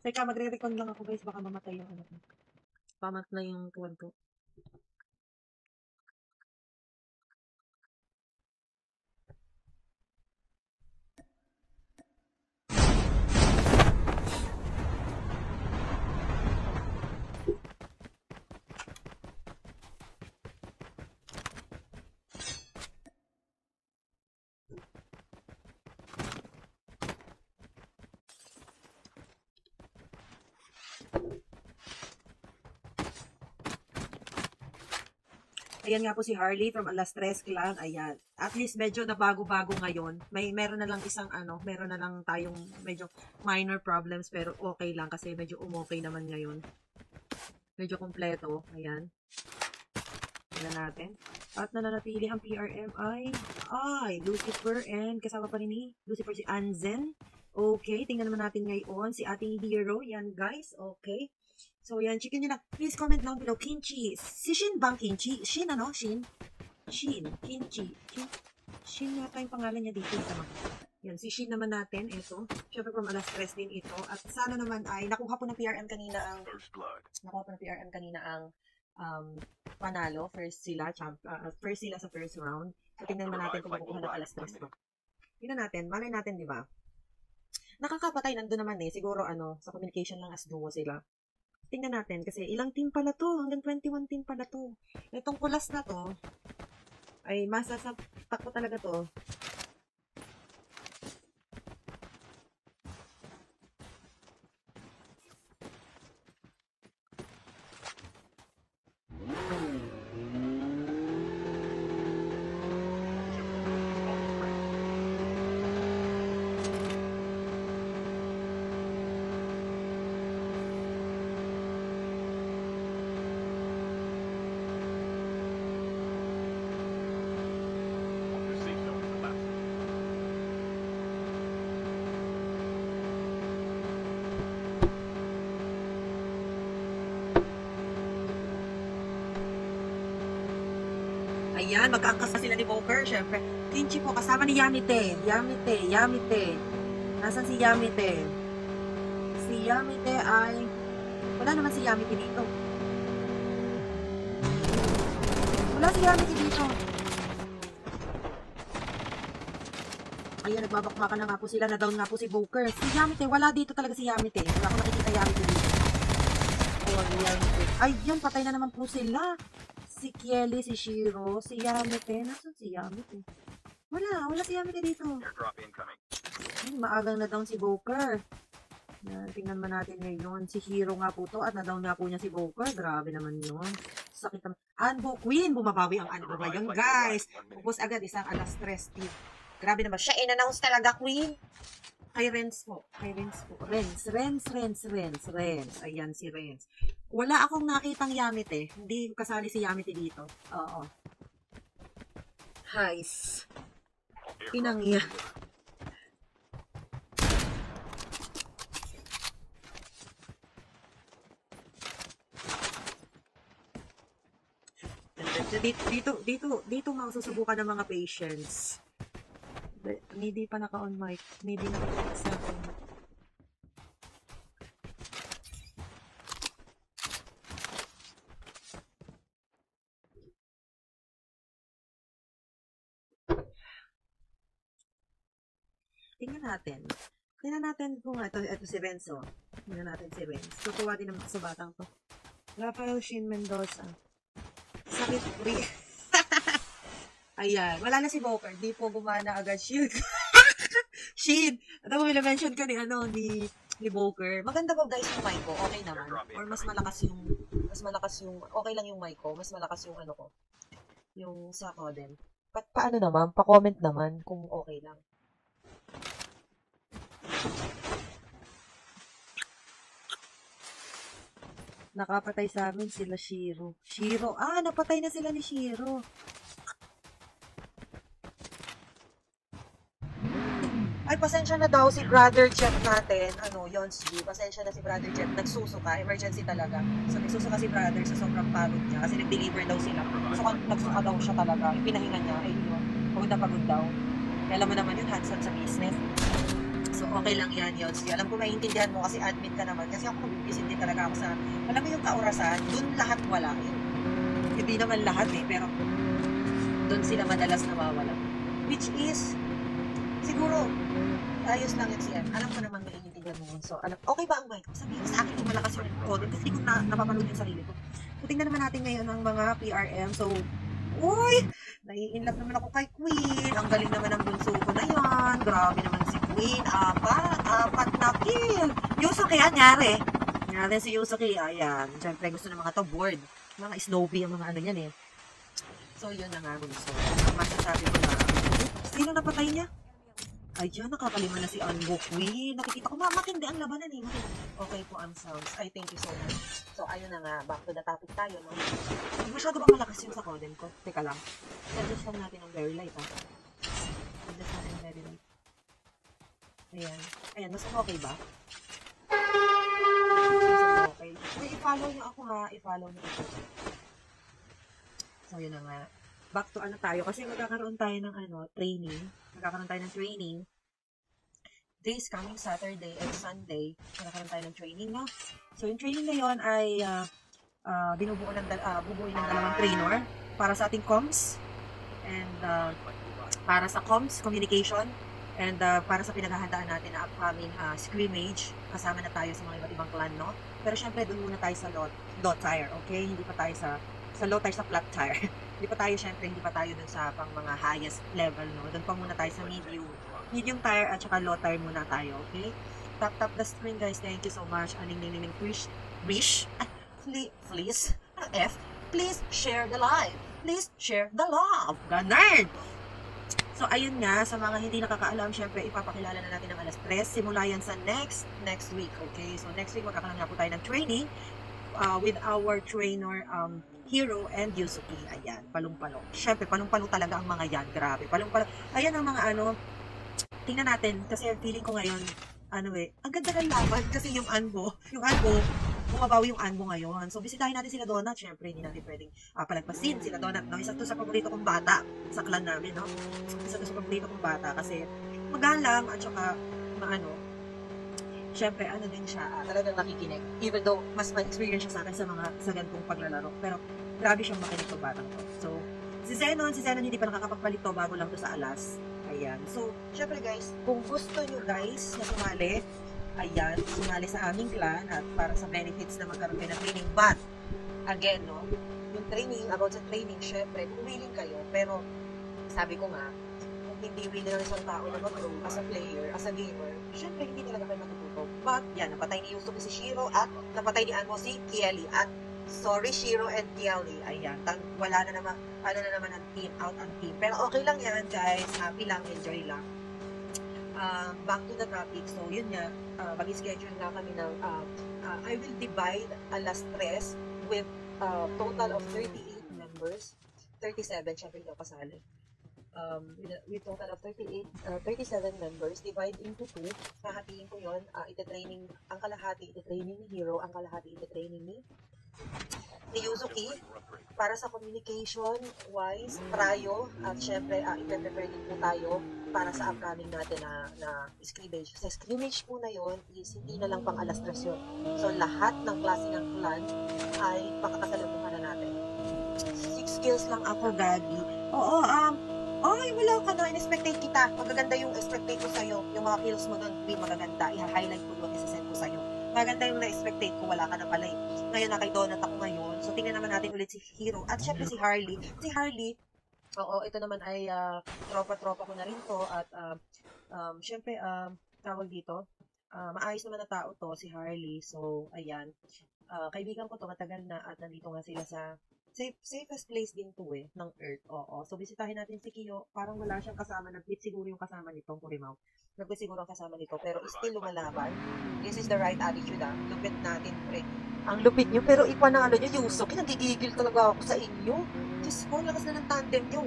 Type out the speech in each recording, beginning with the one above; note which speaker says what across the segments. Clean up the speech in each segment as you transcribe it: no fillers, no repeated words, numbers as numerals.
Speaker 1: Teka, magre-recon lang ako guys, baka mamatay yung ano ko. Pamat na yung tuwan ko. Ayan nga po si Harley from Alas Tres Clan. Ayan. At least medyo na bago-bago ngayon. Meron na lang isang meron na lang tayong medyo minor problems pero okay lang kasi medyo umokay naman ngayon. Medyo kompleto. Ayan. Tingnan natin. At nananatili ang PRM ay Lucifer and kasama pa rin ni Lucifer si Anzen. Okay, tingnan naman natin ngayon si ating hero. Yan guys, okay. So yan, chicken nyo na. Please comment down below. Kimchi. Si Shin bang Kimchi? Shin ano? Shin? Kimchi. Shin yata yung pangalan niya dito. Tama. Yan, si Shin naman natin. Ito. Siyempre from Alas Tres din ito. At sana naman ay nakuha po ng PRM kanina ang panalo. First sila sa first round. So, tingnan naman natin kung makukuha ng Alas Tres to. Tingnan natin. Malay natin, di ba? Nakakapatay, nandun naman eh. Siguro, sa communication lang as duo sila. Tingnan natin, kasi ilang team pala to. Hanggang 21 team pala to. Itong kulas na to, ay masasapak ko talaga to. Ayan, magkaangkas na sila ni Boker, syempre. Kinchi po, kasama ni Yamite. Yamite. Nasaan si Yamite? Si Yamite ay... Wala naman si Yamite dito. Wala si Yamite dito. Ayan, nagbabakbakan na nga po sila. Na-down nga po si Boker. Si Yamite, wala dito talaga si Yamite. Wala ko nakikita Yamite dito. Ayan, patay na naman po sila. Si Kelly, si Shiro, si Yamite. Nasaan si Yamite? Wala si Yamite dito. Maagang na-down si Boker. Tingnan man natin ngayon. Si Hiro nga po to at na-down nga po niya si Boker. Grabe naman yun. Sakit naman. Anbo Queen, bumabawi ang Anbo ba yun, guys? Upos agad isang Alas Tres team. Grabe naman. Siya in-announce talaga, Queen. Kay Renz po. Renz. Ayan si Renz. Wala akong nakitang Yamite. Hindi kasali si Yamite dito. Oo. Heis. Pinangya. Dito masusubukan ng mga patients. Hindi pa naka-on mic. Hindi naka-on sa akin. Tingnan natin kung ito si Renzo. Tingnan natin si Renzo. Tutuwa din naman sa batang to. Rafael Shin Mendoza. Sakit free. Ayan. Wala na si Boker. Di po gumana agad shield. Shin! Ito mo mention ka ni Boker. Maganda po guys yung mic ko. Okay naman. Or mas malakas yung, okay lang yung mic ko. Mas malakas yung ko. Yung sa modem. Paano naman? Pa-comment naman kung okay lang. Nakapatay sa amin sila Shiro. Napatay na sila ni Shiro. Ay, Ay, pasensya na daw si Brother Jeff natin. Ano, Yonsji. Pasensya na si Brother Jeff. Nagsusuka. Emergency talaga. So, nagsusuka si Brother sa sobrang pagod niya. Kasi nag-deliver daw sila. So, nagsuka daw siya talaga. Yung pinahinga niya, ay yun. Pagod na pagod daw. Kaya alam mo naman yun, hands-on sa business. So, okay lang yan, Yonsji. Alam ko maiintindihan mo kasi admin ka naman. Kasi ako nag-visit din talaga ako sa, alam mo yung kaurasan, dun lahat wala. Hindi naman lahat eh, pero dun sila madalas nawawala. Which is, siguro, ayos lang yun siya. Alam ko naman maiintindihan mo. So, okay ba ang mic? Sabihin sa akin kung malakas yung code kasi hindi ko napapanood yung sarili ko. So, tingnan naman natin ngayon ang mga PRM. So, uy! Nai-inlove naman ako kay Queen. Ang galing naman ng bunso ko na yan. Grabe naman si Queen. Apat na kill. Yusuke, anyari. Natin si Yusuke. Ayan. Siyempre, gusto ng mga to board. Mga Snowy ang mga ano yan eh. So, yun na nga bunso. Ang masasabi ko na, sino napatay niya? Ayan, nakakalima na si Anbo Queen. Nakikita ko, matindi ang labanan eh. Okay po ang sounds. I thank you so much. So, ayun na nga. Back to the topic tayo. No? Masyado ba malakas yung sa codem ko? Teka lang. Adjust lang natin ang very light ha. Adjust natin ang very light. Ayan. Ayan, mas okay ba? Okay. May i-follow niyo ako ha. I-follow niyo ako. So, yun na nga. Back to ano tayo. Kasi magkakaroon tayo ng training. Magkakaroon tayo ng training. Days coming Saturday and Sunday. Magkakaroon tayo ng training, no? So, yung training na yun ay bubuuin ng dalawang trainer para sa ating comms and para sa comms, communication, and para sa pinaghahandaan natin na upcoming scrimmage. Kasama na tayo sa mga iba't ibang clan, no? Pero syempre, doon muna tayo sa low tire, okay? Hindi pa tayo sa low tire, sa flat tire. Hindi pa tayo, syempre, hindi pa tayo dun sa pang mga highest level, no? Doon pa muna tayo sa medium tire at saka low tire muna tayo, okay? Tap the screen, guys. Thank you so much. Aning please, please share the live. Please share the love. Ganun! So, ayun nga, sa mga hindi nakakaalam, syempre, ipapakilala na natin ang alas 3. Simula yan sa next week, okay? So, next week, magkakaroon nga po tayo ng training with our trainer, Hero and Yusuke. Ayan, palong-palo. Syempre, palong-palo talaga ang mga yan. Grabe, palong-palo. Ayan ang mga tingnan natin, kasi feeling ko ngayon, ang ganda ng laban, kasi yung Anbo, bumabawi yung Anbo ngayon. So, bisitahin natin sila Donut. Syempre, hindi natin pwedeng palagpasin sila Donut, no? Isa to sa paborito kong bata sa clan namin, no? Isa to sa paborito kong bata kasi magalang at saka syempre, din siya, talagang nakikinig. Even though, mas ma-experience siya sa akin sa ganitong paglalaro. Pero, grabe siyang makinig to batang to. So, si Zenon hindi pa nakakapagpalito bago lang to sa alas. Ayan. So, syempre guys, kung gusto nyo guys na sumali sa aming clan at para sa benefits na magkaroon kayo ng training. But, again, no, yung training, about sa training, syempre, kung willing kayo, pero, sabi ko nga, kung hindi willing ng isang tao na mag-grow as a player, as a gamer, syempre, hindi talaga kayo matututo. But, yan, napatay ni Yusuke si Shiro at napatay ni Anmo si Kieli. At, sorry, Shiro and Kieli. Ayan, wala na naman ang team, out ang team. Pero okay lang yan, guys. Happy lang, enjoy lang. Back to the topic. So, yun nga, mag-schedule na kami ng, I will divide alas 3 with total of 38 members. 37, syempre hindi ako kasali. With total of 37 members, divide into 2. Hahatiin ko yun. Ang kalahati ite-training ni Hero, ang kalahati ite-training ni Yusuke. Para sa communication wise, prayo, at syempre, i-prepare din po tayo para sa upcoming natin na scrimmage. Sa scrimmage po na yon is hindi na lang pang alas 3 yun. So, lahat ng klase ng clan ay pakakasalamuhan na natin. 6 kills lang ako, Gagi. Oo, wala ka na, in-expectate kita. Magaganda yung expectate ko sa'yo. Yung mga kills mo doon, magaganda. I-highlight ko doon, isa-send ko sa'yo. Maganda yung na-expectate ko, wala ka na pala eh. Ngayon na kay Donut ako ngayon. So, tingnan naman natin ulit si Hero. At syempre si Harley. Si Harley, ito naman ay tropa-tropa ko na rin to. At syempre, tawag dito, maayos naman na tao to, si Harley. So, ayan. Kaibigan ko to, matagal na at nandito nga sila sa safest place din to ng Earth. Oo. So, bisitahin natin si Kiyo. Parang wala siyang kasama. Nag-quit siguro yung kasama nitong Kurimaw. Nag-quit siguro ang kasama nito. Pero still lumalaban. This is the right attitude, Lupit natin, pre. Ang lupit nyo. Pero ipanalo nyo, Yusuke. Nagigigil talaga ako sa inyo. Diyos ko, lakas na ng tandem nyo,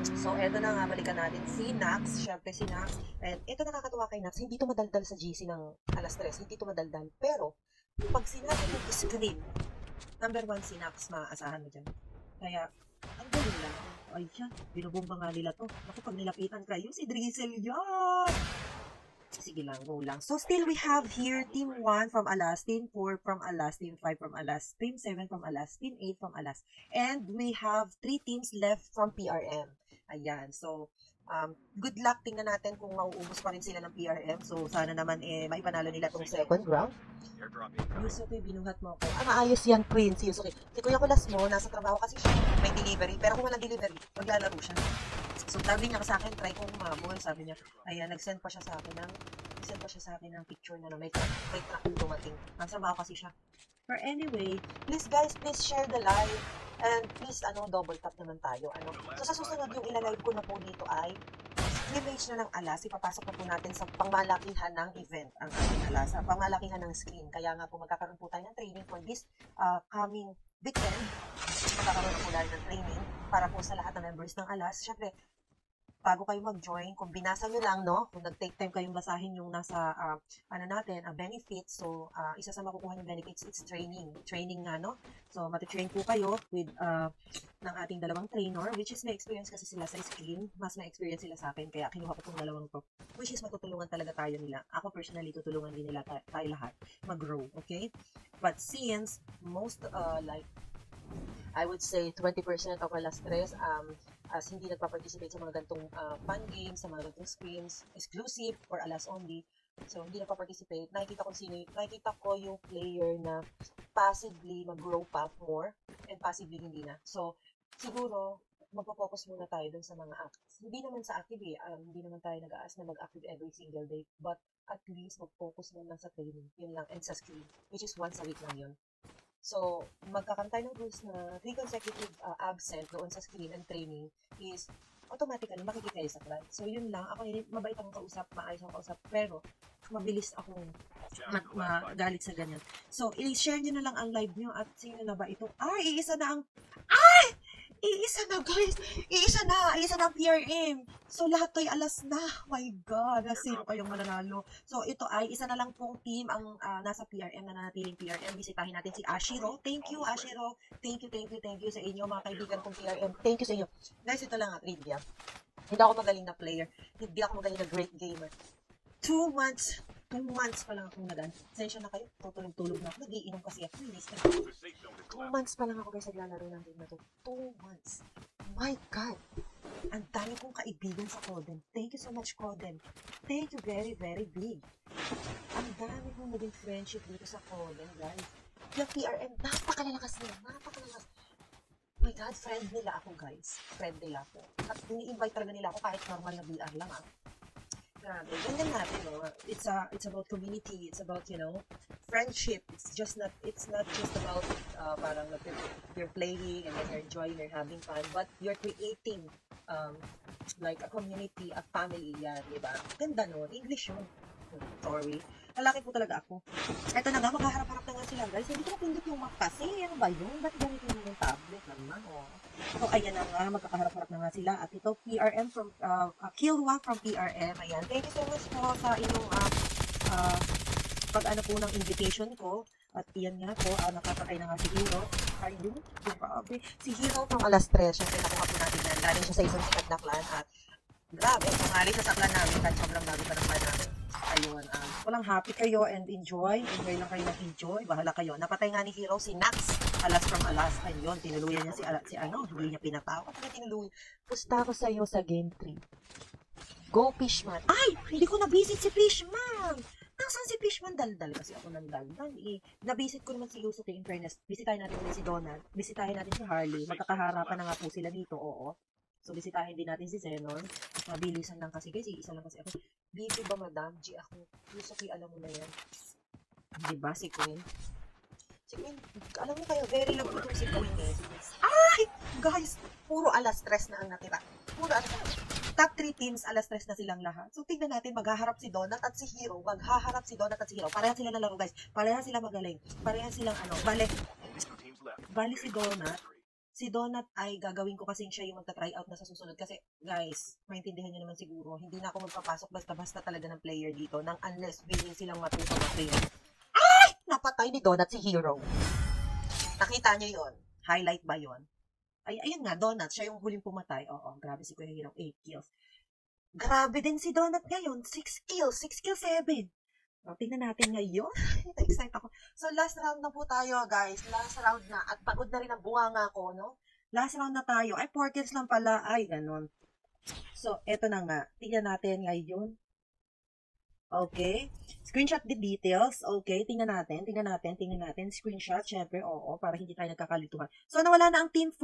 Speaker 1: So, eto na nga, balikan natin si Nax. Syempre si Nax. And ito nakakatuwa kay Nax, hindi to madaldal sa GC ng alas 3. Hindi to madaldal. Pero, pag sinabi mo screen, number 1 si Nax, maaasahan mo dyan. Kaya, ang galing lang. Ay, yan. Binubomba nga nila to. Naku, pag nilapitan kayo, si Drizzle yan! Sige lang, go lang. So, still we have here Team 1 from Alas, Team 4 from Alas, Team 5 from Alas, Team 7 from Alas, Team 8 from Alas. And we have 3 teams left from PRM. Ayan. So, good luck. Tingnan natin kung mauubos pa rin sila ng PRM. So, sana naman maipanalo nila itong second round. Yusuke, binuhat mo ako. Maayos yan, Prince. Yusuke. Si Kuya Kulas mo, nasa trabaho kasi siya. May delivery. Pero kung walang delivery, maglalaro siya. So, sabi niya sa akin, try kong humabol. Sabi niya, ayan, nag-send pa siya sa akin ng picture na may truck dumating. Nasa trabaho kasi siya. But anyway, please guys, please share the live. And please, double tap naman tayo. So, sa susunod yung ilalive ko na po dito ay image na ng alas, ipapasok na po natin sa pangmalakihan ng event ang ating alas, ang pangmalakihan ng screen. Kaya nga po magkakaroon po tayo ng training for this coming weekend. Magkakaroon po tayo ng training para po sa lahat ng members ng alas. Syempre, bago kayo mag-join, kung binasa nyo lang, no? Kung nag-take time kayong basahin yung nasa, benefits. So, isa sa makukuha ng benefits, it's training. Training nga, no? So, mati-train po kayo with, ng ating dalawang trainer, which is may experience kasi sila sa screen. Mas may experience sila sa akin, kaya kinuha ko itong dalawang to. Which is matutulungan talaga tayo nila. Ako personally, tutulungan din nila tayo lahat mag-grow, okay? But since most, I would say 20% of alas tres, as hindi nagpa-participate sa mga gantong fun games, sa mga gantong screens, exclusive or alas only. So, hindi nagpa-participate. Nakikita ko yung player na passively mag-grow pa more and passively hindi na. So, siguro, magpo-focus muna tayo dun sa mga acts. Hindi naman sa active hindi naman tayo nag-aas na mag-active every single day. But at least mag-focus muna sa training. Yun lang. And sa screen, which is once a week lang yun. So, magkakaroon tayo ng rules na 3 consecutive absent doon sa screen and training is automatically makikita kayo sa clan. So, yun lang. Ako, mabait akong kausap, maayos akong kausap, pero mabilis akong magalit sa ganyan. So, i-share nyo na lang ang live nyo at sino na ba ito? Iisa na ang... Iisa na, guys! Iisa na ang PRM. So, lahat to'y alas na. My God, sino kayong mananalo? So, ito ay isa na lang pong team ang nasa PRM, na nanatiling PRM. Bisitahin natin si Ashiro. Thank you, Ashiro. Thank you sa inyo, mga kaibigan kong PRM. Thank you sa inyo. Guys, ito lang ang trivia. Hindi ako magaling na player. Hindi ako magaling na great gamer. 2 months pa lang akong nagan. Sensya na kayo, tutulog-tulog na ako. Nagiinom kasi ako. 2 months pa lang ako guys naglalaro ng game na to. 2 months. My God! Ang dami kong kaibigan sa Coden. Thank you so much, Coden. Thank you very, very big. Ang dami kong naging friendship dito sa Coden, guys. Yung PRM, napakalalakas nila. Napakalakas. My God, friend nila ako, guys. Friend nila ako. At ini-invite talaga nila ako kahit normal na BR lang, Grabe. Ganda natin, no? It's about community. It's about, friendship. It's not just about parang you're playing and then you're enjoying, you're having fun, but you're creating like a community, a family yan, di ba? Ganda, no? English yun. Sorry. Lalaki po talaga ako. Eto na nga, maghaharap-harap na nga sila, guys. Hindi ko napindot yung Mac kasi. Ano ba yun? Ba't ganito yung tablet naman, So, ayan na nga, magkakaharap-harap na nga sila. At ito, PRM from, Kilwa from PRM. Ayan. Thank you so much po sa inyong, pag-ano po ng invitation ko. At iyan nga po, nakakakay na nga si Hero. Ayun, grabe. Si Hero from alas 3. Siyempre, nakuha po natin yan. Galing siya sa isang sikat na clan. At grabe, sumali siya sa clan namin. Kahit sobrang bago pa ng clan namin. Ayun, walang happy kayo and enjoy. Enjoy lang kayo enjoy. Bahala kayo. Napatay nga ni Hero si Nax. Alas from alas. Ayun, tinuluyan niya hindi niya pinatawa. At tinuluyan. Pusta ko sa'yo sa game 3. Go, Fishman. Ay! Hindi ko na-visit si Fishman! Nasaan si Fishman? Daldal kasi ako ng daldal. Na-visit ko naman si Yusuke in fairness. Bisitahin natin ulit si Donald. Bisitahin natin si Harley. Magkakaharapan na nga po sila dito, oo. So, bisitahin din natin si Zenon. Mabilisan lang kasi guys, isa lang kasi ako. Bibi ba madam? G ako. Yusuke, alam mo na yan. Diba si Queen? Si Queen, alam mo kayo, very love ko si Queen eh. Ay! Guys, puro alas 3 na ang natira. Puro alas 3. Top 3 teams, alas 3 na silang lahat. So, tignan natin, maghaharap si Donut at si Hero. Maghaharap si Donut at si Hero. Parehan sila nalaro guys. Parehan sila magaling. Parehan silang bale si Donut. Si Donut ay gagawin ko kasing siya yung magta-try out na sa susunod. Kasi, guys, maintindihan nyo naman siguro, hindi na ako magpapasok basta-basta talaga ng player dito nang unless willing silang matuto mag-train. Ay! Napatay ni Donut si Hero. Nakita nyo yon? Highlight ba yon? Ay, ayun nga, Donut, siya yung huling pumatay. Oo, grabe si Kuya Hero, 8 kills. Grabe din si Donut ngayon, 6 kills, 6 kills 7. O, tingnan natin ngayon. Na-excite ako. So, last round na po tayo, guys. Last round na. At pagod na rin ang bunganga ko, no? Last round na tayo. Ay, 4 kills lang pala. Ay, ganun. So, eto na nga. Tingnan natin ngayon. Okay. Screenshot the details. Okay, tingnan natin. Screenshot, syempre, oo, para hindi tayo nagkakalituhan. So, nawala na ang team 4.